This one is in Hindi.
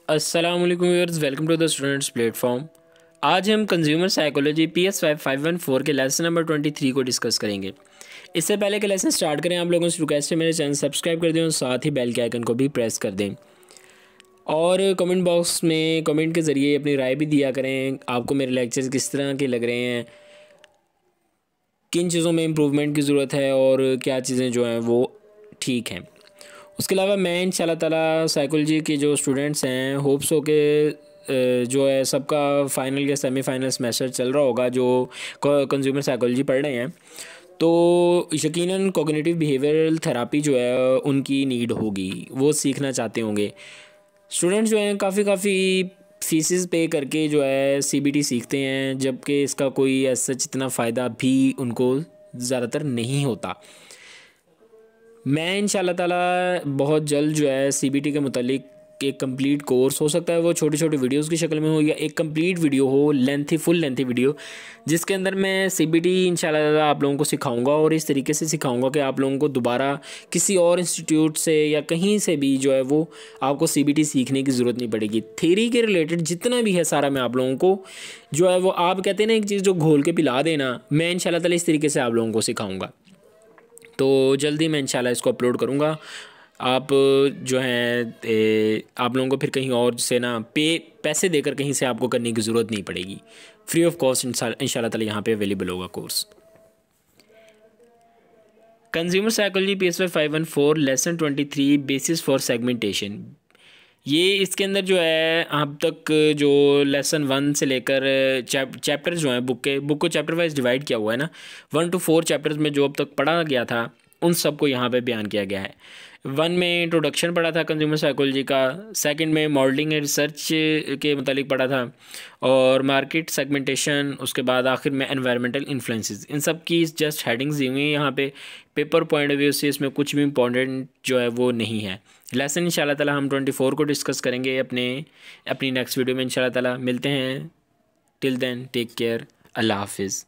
अस्सलाम वालेकुम viewers, welcome to the students platform. आज हम कंज्यूमर साइकोलॉजी PS5 514 के लेसन नंबर 23 को डिस्कस करेंगे। इससे पहले के लेसन स्टार्ट करें, आप लोगों से रिक्वेस्ट है मेरे चैनल सब्सक्राइब कर दें और साथ ही बेल के आइकन को भी प्रेस कर दें और कमेंट बॉक्स में कमेंट के ज़रिए अपनी राय भी दिया करें। आपको मेरे लेक्चर्स किस तरह के लग रहे हैं, किन चीज़ों में इम्प्रूवमेंट की ज़रूरत है और क्या चीज़ें जो हैं वो ठीक हैं। उसके अलावा मैं इंशाल्लाह ताला साइकोलॉजी के जो स्टूडेंट्स हैं, होप्स हो के जो है सबका फ़ाइनल या सेमीफाइनल सेमेस्टर चल रहा होगा जो कंज्यूमर साइकोलॉजी पढ़ रहे हैं, तो यकीनन कॉग्निटिव बिहेवियरल थेरापी जो है उनकी नीड होगी, वो सीखना चाहते होंगे। स्टूडेंट्स जो हैं काफ़ी फीसिस पे करके जो है CBT सीखते हैं, जबकि इसका कोई ऐसा इतना फ़ायदा भी उनको ज़्यादातर नहीं होता। मैं इंशाल्लाह ताला बहुत जल्द जो है CBT के मुतालिक एक कंप्लीट कोर्स, हो सकता है वो छोटी छोटी वीडियोस की शक्ल में हो या एक कंप्लीट वीडियो हो, फुल लेंथी वीडियो, जिसके अंदर मैं CBT इंशाल्लाह ताला आप लोगों को सिखाऊंगा और इस तरीके से सिखाऊंगा कि आप लोगों को दोबारा किसी और इंस्टीट्यूट से या कहीं से भी जो है वो आपको CBT सीखने की ज़रूरत नहीं पड़ेगी। थ्योरी के रिलेटेड जितना भी है सारा मैं आप लोगों को जो है वो, आप कहते हैं ना एक चीज़ जो घोल के पिला देना, मैं इंशाल्लाह ताला इस तरीके से आप लोगों को सिखाऊँगा। तो जल्दी मैं इंशाल्लाह इसको अपलोड करूँगा। आप जो हैं आप लोगों को फिर कहीं और से ना पैसे देकर कहीं से आपको करने की ज़रूरत नहीं पड़ेगी, फ्री ऑफ कॉस्ट इंशाल्लाह ताला यहाँ पे अवेलेबल होगा course. Consumer psychology PS5 514 lesson 23 basis for segmentation. ये इसके अंदर जो है अब तक जो लेसन 1 से लेकर चैप्टर्स जो हैं बुक को चैप्टर वाइज डिवाइड किया हुआ है ना, 1 to 4 चैप्टर्स में जो अब तक पढ़ा गया था उन सब को यहाँ पे बयान किया गया है। 1 में इंट्रोडक्शन पढ़ा था कंज्यूमर साइकोलॉजी का, 2nd में मॉडलिंग एंड रिसर्च के मुतालिक पढ़ा था और मार्केट सेगमेंटेशन, उसके बाद आखिर में एनवायरमेंटल इन्फ्लुएंसेस। इन सब की जस्ट हेडिंग्स दी हुई हैं यहाँ पे। पेपर पॉइंट ऑफ व्यू से इसमें कुछ भी इंपॉर्टेंट जो है वो नहीं है। लेसन इंशाल्लाह ताला हम 24 को डिस्कस करेंगे अपनी नेक्स्ट वीडियो में इंशाल्लाह ताला। मिलते हैं, टिल देन टेक केयर, अल्लाह हाफिज़।